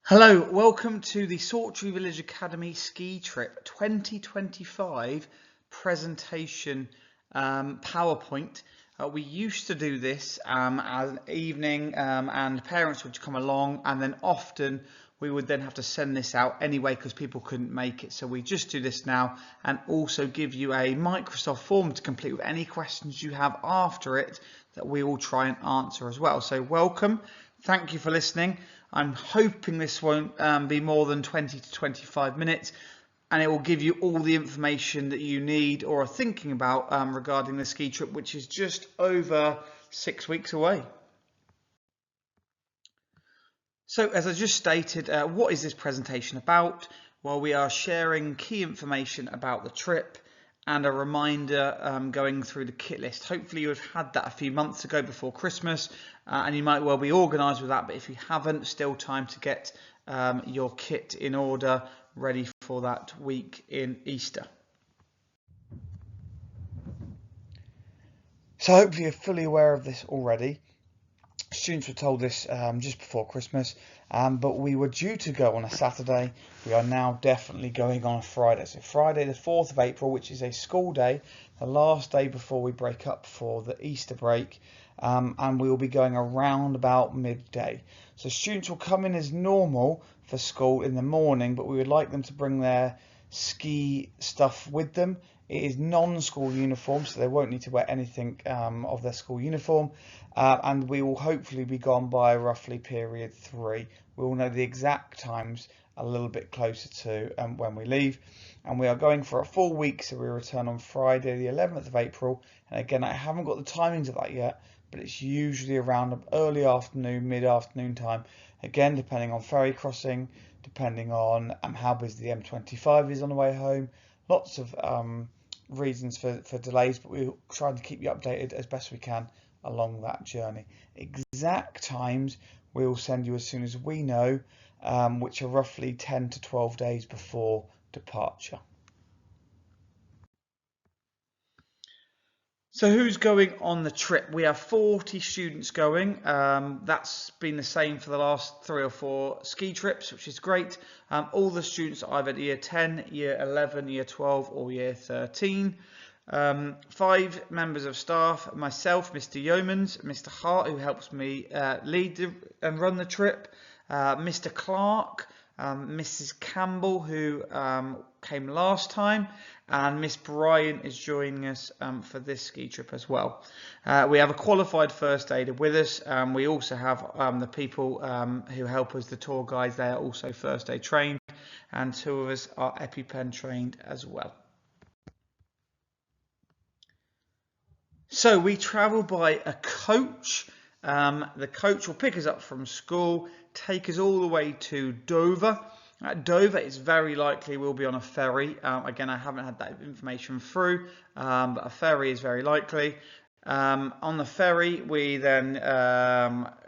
Hello, welcome to the Sawtry Village Academy Ski Trip 2025 presentation PowerPoint. We used to do this as an evening and parents would come along, and then often we would then have to send this out anyway because people couldn't make it. So we just do this now and also give you a Microsoft form to complete with any questions you have after it that we will try and answer as well. So welcome. Thank you for listening. I'm hoping this won't be more than 20 to 25 minutes, and it will give you all the information that you need or are thinking about regarding the ski trip, which is just over 6 weeks away. So as I just stated, what is this presentation about? Well, we are sharing key information about the trip and a reminder going through the kit list. Hopefully you have had that a few months ago before Christmas, and you might well be organised with that, but if you haven't, still time to get your kit in order, ready for that week in Easter. So hopefully you're fully aware of this already. Students were told this just before Christmas, but we were due to go on a Saturday. We are now definitely going on a Friday. So Friday the 4th of April, which is a school day, the last day before we break up for the Easter break, and we will be going around about midday. So students will come in as normal for school in the morning, but we would like them to bring their ski stuff with them. It is non-school uniform, so they won't need to wear anything of their school uniform, and we will hopefully be gone by roughly period 3. We will know the exact times a little bit closer to when we leave, and we are going for a full week, so we return on Friday the 11th of April, and again I haven't got the timings of that yet, but it's usually around early afternoon, mid-afternoon time, again depending on ferry crossing, depending on how busy the M25 is on the way home. Lots of reasons for delays, but we'll try to keep you updated as best we can along that journey. Exact times we will send you as soon as we know, which are roughly 10 to 12 days before departure. So who's going on the trip? We have 40 students going. That's been the same for the last 3 or 4 ski trips, which is great. All the students are either year 10, year 11, year 12 or year 13. 5 members of staff, myself, Mr. Yeomans, Mr. Hart, who helps me lead and run the trip, Mr. Clark, Mrs. Campbell, who came last time, and Miss Bryan is joining us for this ski trip as well. We have a qualified first aider with us. We also have the people who help us, the tour guides. They are also first aid trained, and 2 of us are EpiPen trained as well. So we travel by a coach. The coach will pick us up from school, take us all the way to Dover. At Dover, it's very likely we'll be on a ferry. Again, I haven't had that information through, but a ferry is very likely. On the ferry, we then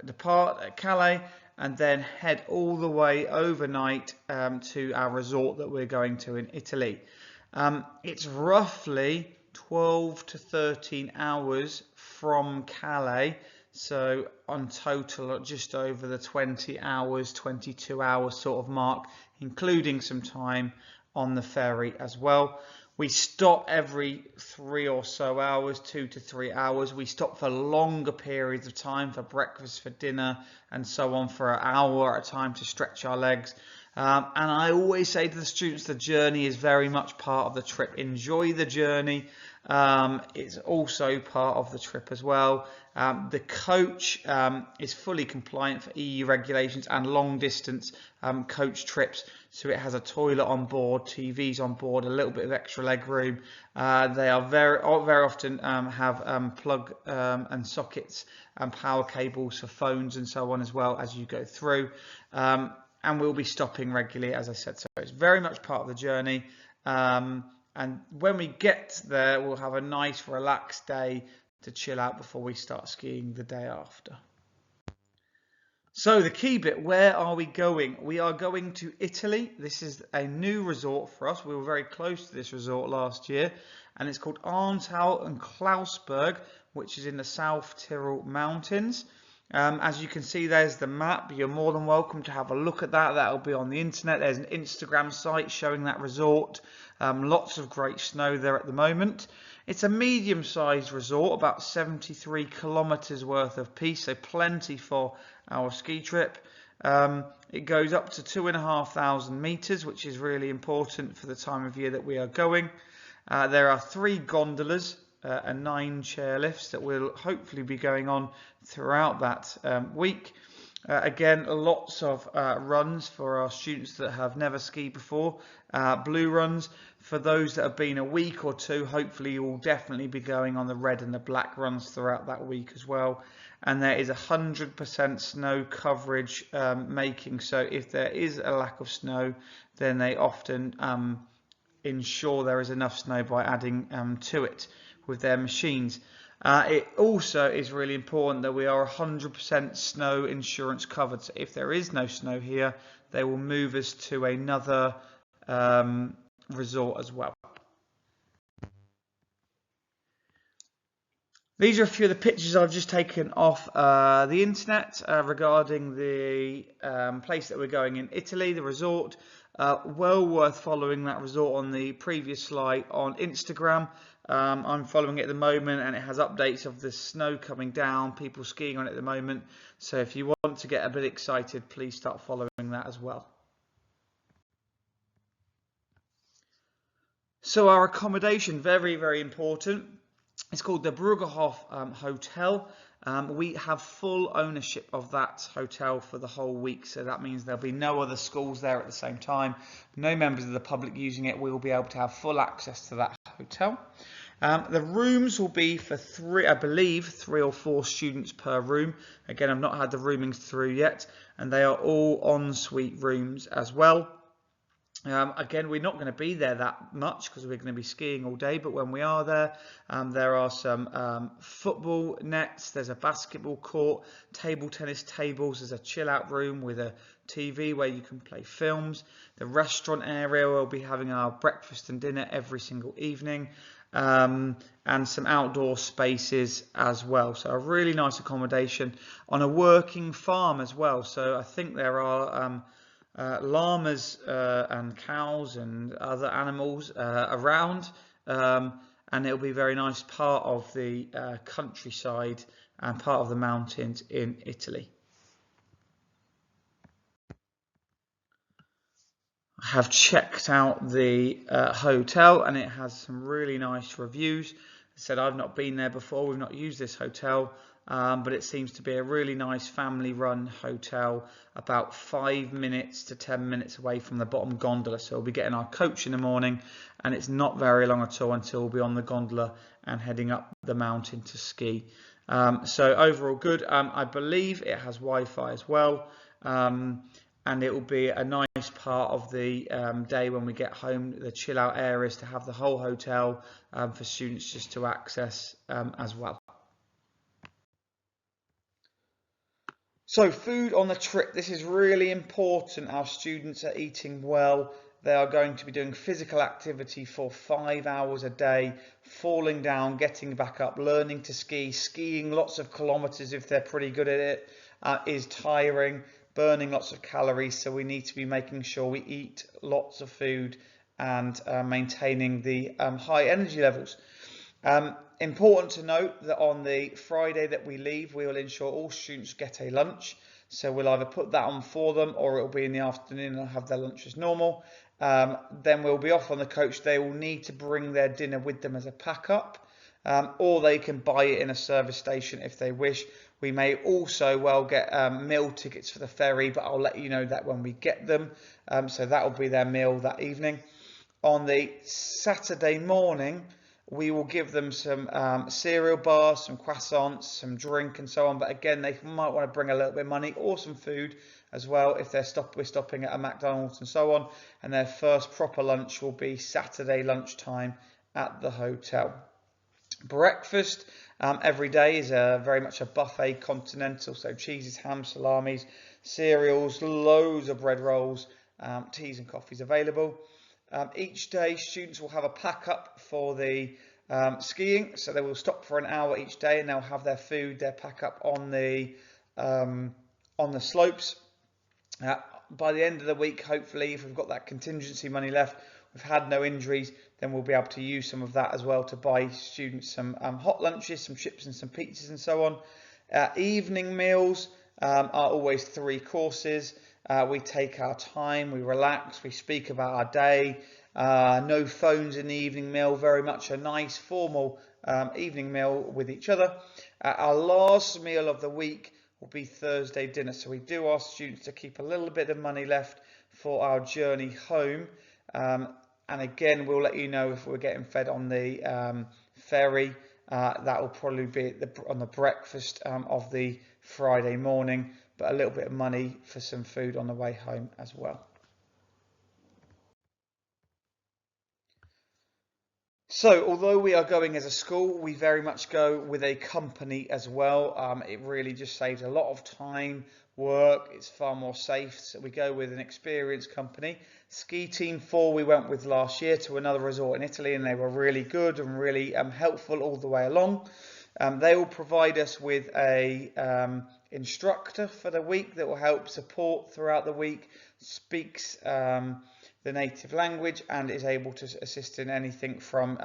depart at Calais and then head all the way overnight to our resort that we're going to in Italy. It's roughly 12 to 13 hours from Calais, so on total just over the 20 hours, 22 hours sort of mark, including some time on the ferry as well. We stop every 3 or so hours, 2 to 3 hours. We stop for longer periods of time, for breakfast, for dinner, and so on, for an hour at a time to stretch our legs. And I always say to the students, the journey is very much part of the trip. Enjoy the journey. It's also part of the trip as well. The coach is fully compliant for EU regulations and long distance coach trips. So it has a toilet on board, TVs on board, a little bit of extra leg room. They are very often have plug and sockets and power cables for phones and so on as well as you go through. And we'll be stopping regularly, as I said. So it's very much part of the journey. And when we get there, we'll have a nice relaxed day to chill out before we start skiing the day after. So the key bit, where are we going? We are going to Italy. This is a new resort for us. We were very close to this resort last year, and it's called Arntal and Klausberg, which is in the South Tyrol Mountains. As you can see, there's the map. You're more than welcome to have a look at that. That'll be on the internet. There's an Instagram site showing that resort. Lots of great snow there at the moment. It's a medium-sized resort, about 73 kilometers worth of piece, so plenty for our ski trip. It goes up to 2,500 meters, which is really important for the time of year that we are going. There are 3 gondolas and 9 chairlifts that will hopefully be going on throughout that week. Again, lots of runs for our students that have never skied before, blue runs. For those that have been a week or two, hopefully you will definitely be going on the red and the black runs throughout that week as well. And there is 100% snow coverage making, so if there is a lack of snow, then they often ensure there is enough snow by adding to it with their machines. It also is really important that we are 100% snow insurance covered. So if there is no snow here, they will move us to another resort as well. These are a few of the pictures I've just taken off the internet regarding the place that we're going in Italy, the resort. Well worth following that resort on the previous slide on Instagram. I'm following it at the moment, and it has updates of the snow coming down, people skiing on it at the moment. So if you want to get a bit excited, please start following that as well. So our accommodation, very, very important. It's called the Bruggerhof Hotel. We have full ownership of that hotel for the whole week, so that means there'll be no other schools there at the same time, no members of the public using it. We will be able to have full access to that hotel. The rooms will be for 3 or 4 students per room. Again, I've not had the roomings through yet, and they are all ensuite rooms as well. Again, we're not going to be there that much because we're going to be skiing all day, but when we are there, there are some football nets, there's a basketball court, table tennis tables, there's a chill out room with a TV where you can play films, the restaurant area where we'll be having our breakfast and dinner every single evening, and some outdoor spaces as well. So a really nice accommodation on a working farm as well. So I think there are llamas and cows and other animals around, and it'll be a very nice part of the countryside and part of the mountains in Italy. I have checked out the hotel, and it has some really nice reviews. I said I've not been there before, we've not used this hotel, but it seems to be a really nice family run hotel, about 5 minutes to 10 minutes away from the bottom gondola. So we'll be getting our coach in the morning, and it's not very long at all until we'll be on the gondola and heading up the mountain to ski. So overall good. I believe it has Wi-Fi as well, and it will be a nice part of the day when we get home, the chill out areas, to have the whole hotel for students just to access as well. So food on the trip, this is really important. Our students are eating well. They are going to be doing physical activity for 5 hours a day, falling down, getting back up, learning to ski, skiing lots of kilometers if they're pretty good at it, is tiring, burning lots of calories. So we need to be making sure we eat lots of food and maintaining the high energy levels. Important to note that on the Friday that we leave, we will ensure all students get a lunch. So we'll either put that on for them, or it will be in the afternoon and have their lunch as normal. Then we'll be off on the coach. They will need to bring their dinner with them as a pack up, or they can buy it in a service station if they wish. We may also well get meal tickets for the ferry, but I'll let you know that when we get them. So that will be their meal that evening. On the Saturday morning, we will give them some cereal bars, some croissants, some drink and so on. But again, they might want to bring a little bit of money or some food as well if we're stopping at a McDonald's and so on. And their first proper lunch will be Saturday lunchtime at the hotel. Breakfast every day is very much a buffet continental, so cheeses, ham, salamis, cereals, loads of bread rolls, teas and coffees available. Each day students will have a pack up for the skiing, so they will stop for an hour each day, and they'll have their food, their pack up on the on the slopes. By the end of the week, hopefully, if we've got that contingency money left, we've had no injuries, then we'll be able to use some of that as well to buy students some hot lunches, some chips and some pizzas and so on. Evening meals are always 3 courses. We take our time, we relax, we speak about our day. No phones in the evening meal, very much a nice formal evening meal with each other. Our last meal of the week will be Thursday dinner. So we do ask students to keep a little bit of money left for our journey home. And again, we'll let you know if we're getting fed on the ferry. That will probably be on the breakfast of the Friday morning, but a little bit of money for some food on the way home as well. So, although we are going as a school, we very much go with a company as well. It really just saves a lot of time, work, it's far more safe. So we go with an experienced company. Ski Team 4 we went with last year to another resort in Italy, and they were really good and really helpful all the way along. They will provide us with a instructor for the week that will help support throughout the week, speaks the native language and is able to assist in anything from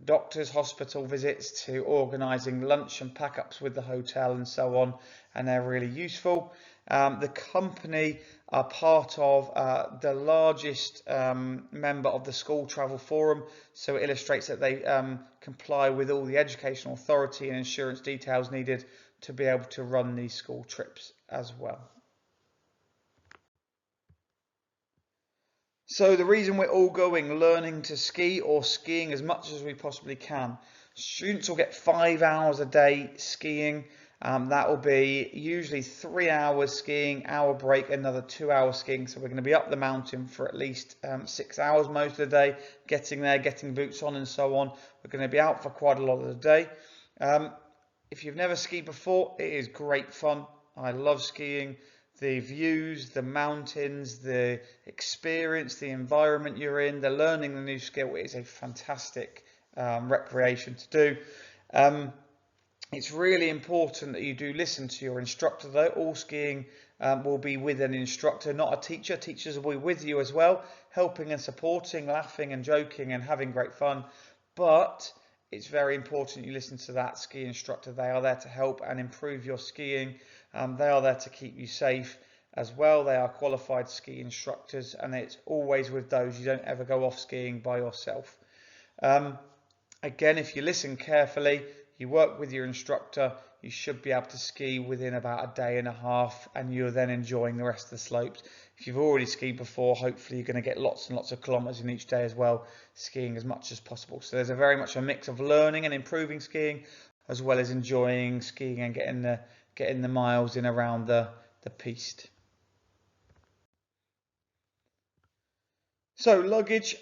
doctors, hospital visits to organising lunch and pack-ups with the hotel and so on, and they're really useful. The company are part of the largest member of the School Travel Forum, so it illustrates that they comply with all the educational authority and insurance details needed to be able to run these school trips as well. So the reason we're all going learning to ski or skiing as much as we possibly can. Students will get 5 hours a day skiing. That will be usually 3 hours skiing, hour break, another 2 hours skiing. So we're going to be up the mountain for at least 6 hours most of the day, getting there, getting boots on and so on. We're going to be out for quite a lot of the day. If you've never skied before, it is great fun. I love skiing. The views, the mountains, the experience, the environment you're in, the learning the new skill is a fantastic recreation to do. It's really important that you do listen to your instructor though. All skiing will be with an instructor, not a teacher. Teachers will be with you as well, helping and supporting, laughing and joking and having great fun. But it's very important you listen to that ski instructor. They are there to help and improve your skiing. They are there to keep you safe as well. They are qualified ski instructors, and it's always with those. You don't ever go off skiing by yourself. Again, if you listen carefully, you work with your instructor, you should be able to ski within about a day and a half, and you're then enjoying the rest of the slopes. If you've already skied before, hopefully you're going to get lots and lots of kilometers in each day as well, skiing as much as possible. So there's very much a mix of learning and improving skiing, as well as enjoying skiing and getting the miles in around the piste. So luggage,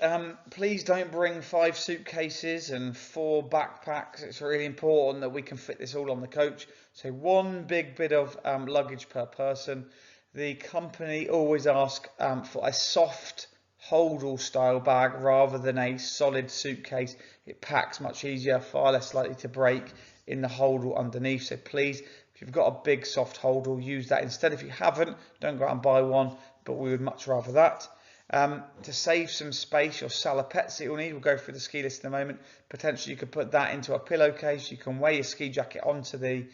please don't bring 5 suitcases and 4 backpacks. It's really important that we can fit this all on the coach. So 1 big bit of luggage per person. The company always ask for a soft hold-all style bag rather than a solid suitcase. It packs much easier, far less likely to break in the hold-all underneath. So please, if you've got a big soft hold-all, use that instead. If you haven't, don't go out and buy one, but we would much rather that. To save some space, your salopettes that you'll need, we'll go through the ski list in a moment. Potentially you could put that into a pillowcase. You can wear your ski jacket onto the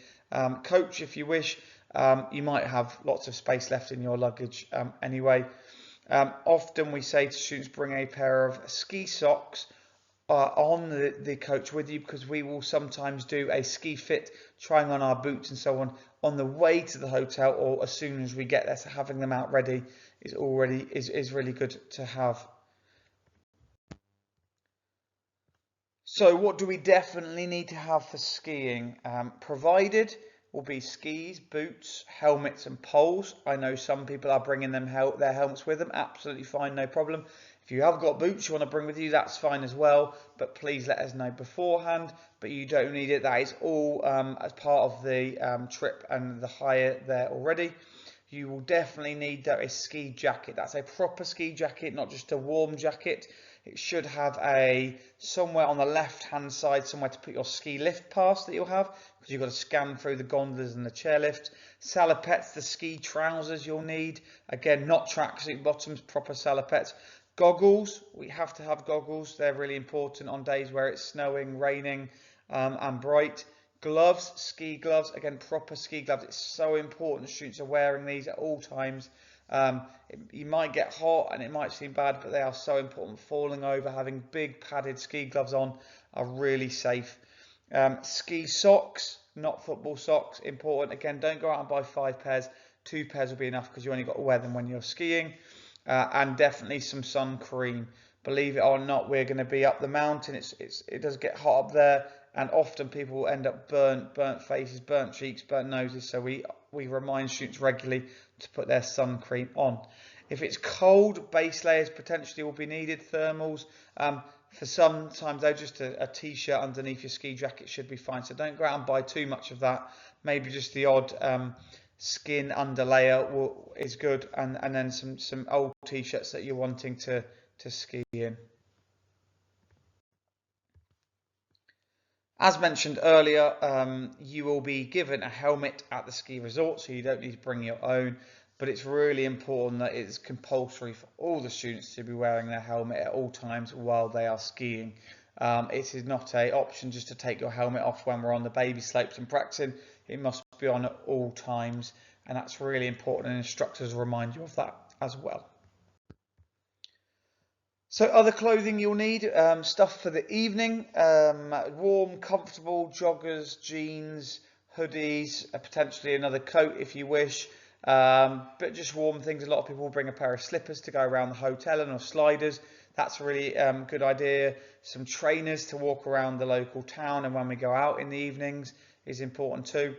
coach if you wish. You might have lots of space left in your luggage anyway. Often we say to students, bring a pair of ski socks on the coach with you, because we will sometimes do a ski fit, trying on our boots and so on the way to the hotel or as soon as we get there. So having them out ready is really good to have. So what do we definitely need to have for skiing? Provided will be skis, boots, helmets and poles. I know some people are bringing their helmets with them. Absolutely fine, no problem. If you have got boots you want to bring with you, that's fine as well, but please let us know beforehand. But you don't need it. That is all as part of the trip and the hire there already. You will definitely need a ski jacket. That's a proper ski jacket, not just a warm jacket. it should have a somewhere on the left hand side, somewhere to put your ski lift pass that you'll have, because you've got to scan through the gondolas and the chairlift. Salopettes, the ski trousers you'll need. Again, not tracksuit bottoms, proper salopettes. Goggles, we have to have goggles. They're really important on days where it's snowing, raining, and bright. Gloves, ski gloves, again, proper ski gloves. It's so important students are wearing these at all times. You might get hot and it might seem bad, but they are so important. Falling over, having big padded ski gloves on are really safe. Ski socks, not football socks, important. Again, don't go out and buy 5 pairs. 2 pairs will be enough because you only got to wear them when you're skiing. And definitely some sun cream. Believe it or not, we're going to be up the mountain. It does get hot up there, and often people will end up burnt faces, burnt cheeks, burnt noses. So we remind students regularly to put their sun cream on. If it's cold, base layers potentially will be needed. Thermals. For sometimes though, just a t-shirt underneath your ski jacket should be fine. So don't go out and buy too much of that. Maybe just the odd skin underlayer is good, and then some old t-shirts that you're wanting to ski in. As mentioned earlier, you will be given a helmet at the ski resort, so you don't need to bring your own, but it's really important that it's compulsory for all the students to be wearing their helmet at all times while they are skiing. It is not an option just to take your helmet off when we're on the baby slopes and practicing. It must be on at all times, and that's really important, and instructors remind you of that as well. So other clothing you'll need, stuff for the evening, warm, comfortable joggers, jeans, hoodies, potentially another coat if you wish, but just warm things. A lot of people will bring a pair of slippers to go around the hotel and or sliders. That's a really good idea. Some trainers to walk around the local town, and when we go out in the evenings is important too.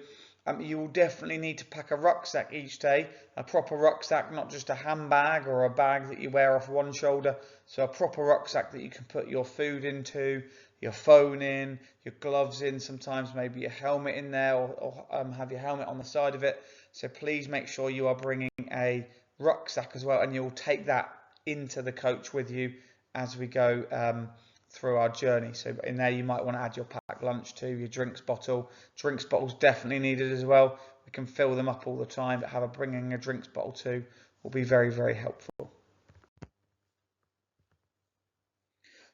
You will definitely need to pack a rucksack each day, a proper rucksack, not just a handbag or a bag that you wear off one shoulder. So a proper rucksack that you can put your food into, your phone in, your gloves in, sometimes maybe your helmet in there, or have your helmet on the side of it. So please make sure you are bringing a rucksack as well, and you'll take that into the coach with you as we go through our journey. So in there you might want to add your packed lunch too, your drinks bottle. Drinks bottles definitely needed as well. We can fill them up all the time, but bringing a drinks bottle too will be very, very helpful.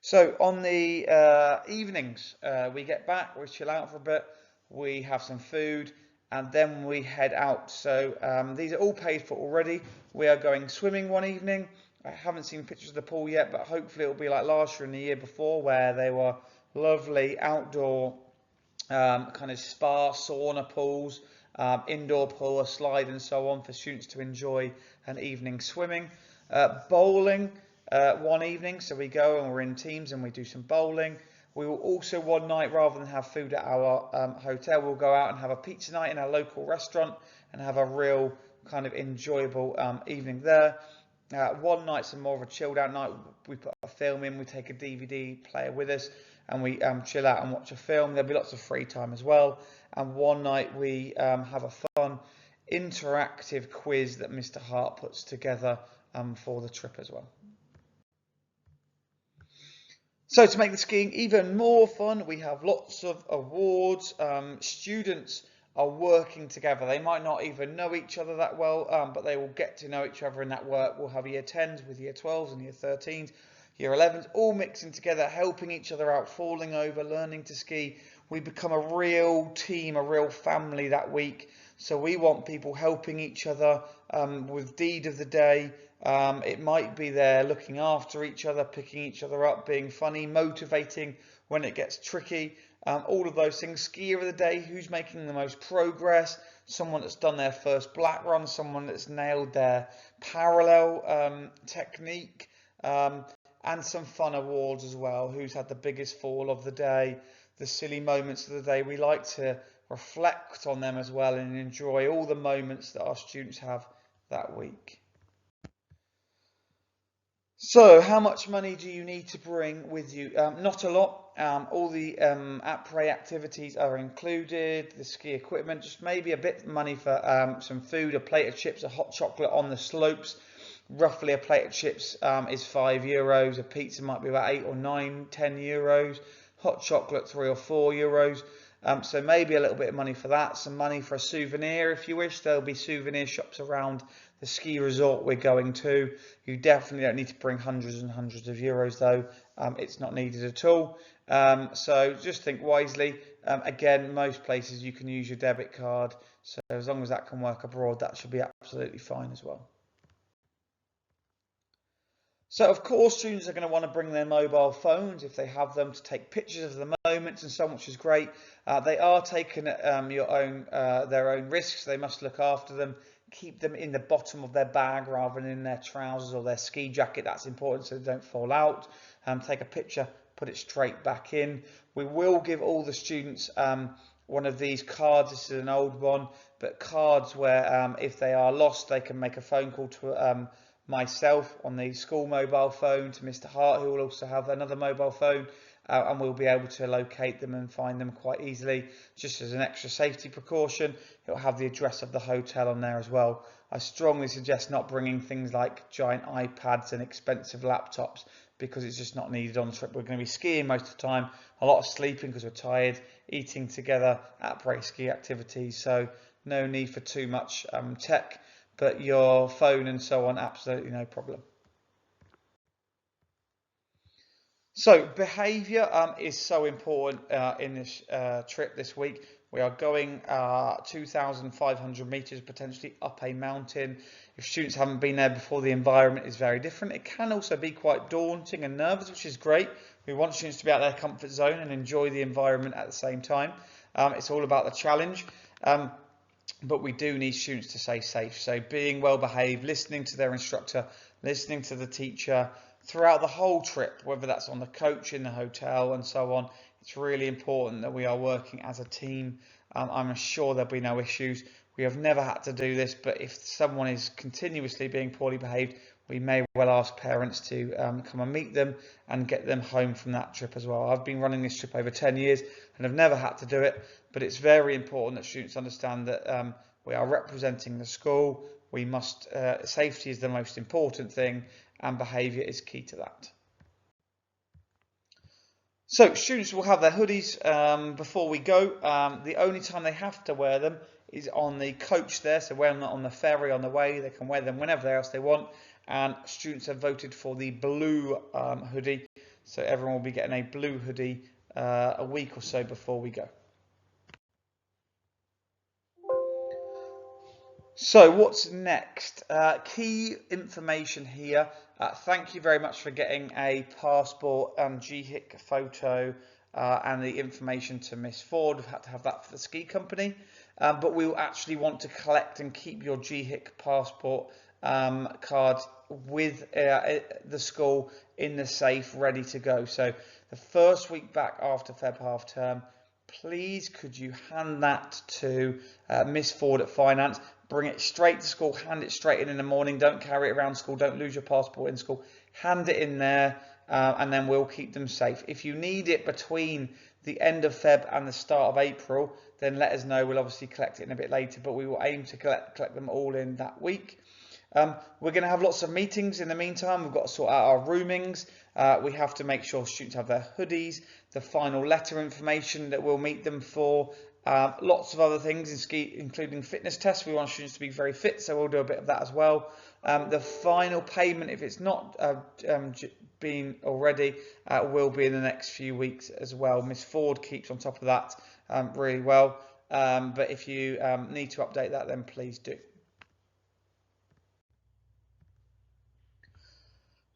So on the evenings, we get back, we chill out for a bit, we have some food, and then we head out. So these are all paid for already. We are going swimming one evening. I haven't seen pictures of the pool yet, but hopefully it'll be like last year and the year before, where they were lovely outdoor kind of spa sauna pools, indoor pool, a slide and so on for students to enjoy an evening swimming. Bowling one evening, so we go and we're in teams and we do some bowling. We will also one night, rather than have food at our hotel, we'll go out and have a pizza night in our local restaurant and have a real kind of enjoyable evening there. One night's more of a chilled out night. We put a film in, we take a DVD player with us, and we chill out and watch a film. There'll be lots of free time as well. And one night we have a fun interactive quiz that Mr. Hart puts together for the trip as well. So to make the skiing even more fun, we have lots of awards. Students are working together. They might not even know each other that well, but they will get to know each other in that work. We'll have year 10s with year 12s and year 13s, year 11s, all mixing together, helping each other out, falling over, learning to ski. We become a real team, a real family that week. So we want people helping each other with deed of the day. It might be there looking after each other, picking each other up, being funny, motivating when it gets tricky. All of those things. Skier of the day, who's making the most progress, someone that's done their first black run, someone that's nailed their parallel technique, and some fun awards as well. Who's had the biggest fall of the day, the silly moments of the day. We like to reflect on them as well and enjoy all the moments that our students have that week. So how much money do you need to bring with you? Not a lot. All the après activities are included, the ski equipment, just maybe a bit of money for some food, a plate of chips, a hot chocolate on the slopes. Roughly a plate of chips is €5. A pizza might be about 8 or 9, €10. Hot chocolate, €3 or €4. So maybe a little bit of money for that. Some money for a souvenir if you wish. There'll be souvenir shops around the ski resort we're going to. You definitely don't need to bring hundreds and hundreds of euros though. It's not needed at all. So just think wisely. Again, most places you can use your debit card. So as long as that can work abroad, that should be absolutely fine as well. So of course students are going to want to bring their mobile phones if they have them to take pictures of the moments and so on, which is great. They are taking their own risks. They must look after them, keep them in the bottom of their bag rather than in their trousers or their ski jacket. That's important so they don't fall out. Take a picture, put it straight back in. We will give all the students one of these cards. This is an old one, but cards where if they are lost, they can make a phone call to myself on the school mobile phone, to Mr. Hart, who will also have another mobile phone, and we'll be able to locate them and find them quite easily. Just as an extra safety precaution, it will have the address of the hotel on there as well. I strongly suggest not bringing things like giant iPads and expensive laptops because it's just not needed on the trip. We're going to be skiing most of the time, a lot of sleeping because we're tired, eating together at break ski activities, so no need for too much tech. But your phone and so on, absolutely no problem. So behaviour is so important in this trip this week. We are going 2,500 metres potentially up a mountain. If students haven't been there before, the environment is very different. It can also be quite daunting and nervous, which is great. We want students to be out of their comfort zone and enjoy the environment at the same time. It's all about the challenge. But we do need students to stay safe. So being well behaved, listening to their instructor, listening to the teacher throughout the whole trip, whether that's on the coach, in the hotel and so on. It's really important that we are working as a team. I'm sure there'll be no issues. We have never had to do this, but if someone is continuously being poorly behaved, we may well ask parents to come and meet them and get them home from that trip as well. I've been running this trip over 10 years and have never had to do it, but it's very important that students understand that we are representing the school. We must, safety is the most important thing and behaviour is key to that. So students will have their hoodies before we go. The only time they have to wear them is on the coach there, so when on the ferry on the way, they can wear them whenever else they want. And students have voted for the blue hoodie, so everyone will be getting a blue hoodie a week or so before we go. So what's next? Key information here. Thank you very much for getting a passport and GHIC photo and the information to Miss Ford. We've had to have that for the ski company, but we will actually want to collect and keep your GHIC passport card with the school in the safe, ready to go. So the first week back after Feb half term, please could you hand that to Miss Ford at Finance. Bring it straight to school, hand it straight in the morning. Don't carry it around school. Don't lose your passport in school. Hand it in there and then we'll keep them safe. If you need it between the end of Feb and the start of April, then let us know. We'll obviously collect it in a bit later, but we will aim to collect them all in that week. We're going to have lots of meetings in the meantime. We've got to sort out our roomings. We have to make sure students have their hoodies, the final letter information that we'll meet them for. Lots of other things in ski, including fitness tests. We want students to be very fit, so we'll do a bit of that as well. The final payment, if it's not been already, will be in the next few weeks as well. Miss Ford keeps on top of that really well, but if you need to update that, then please do.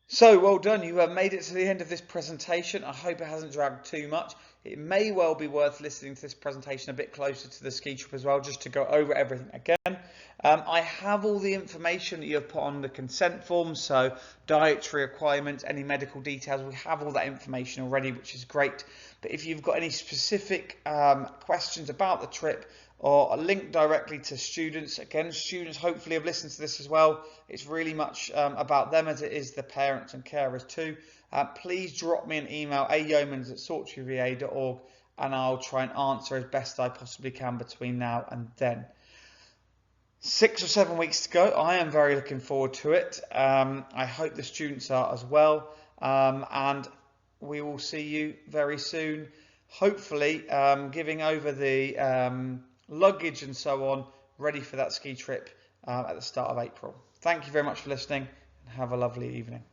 So well done, you have made it to the end of this presentation. I hope it hasn't dragged too much. It may well be worth listening to this presentation a bit closer to the ski trip as well, just to go over everything again. I have all the information that you have put on the consent form, so dietary requirements, any medical details, we have all that information already, which is great. But if you've got any specific questions about the trip, or a link directly to students. Again, students hopefully have listened to this as well. It's really much about them as it is the parents and carers too. Please drop me an email, ayeomans@saltreeva.org, and I'll try and answer as best I possibly can between now and then. 6 or 7 weeks to go. I am very looking forward to it. I hope the students are as well. And we will see you very soon. Hopefully, giving over the luggage and so on, ready for that ski trip at the start of April. Thank you very much for listening and have a lovely evening.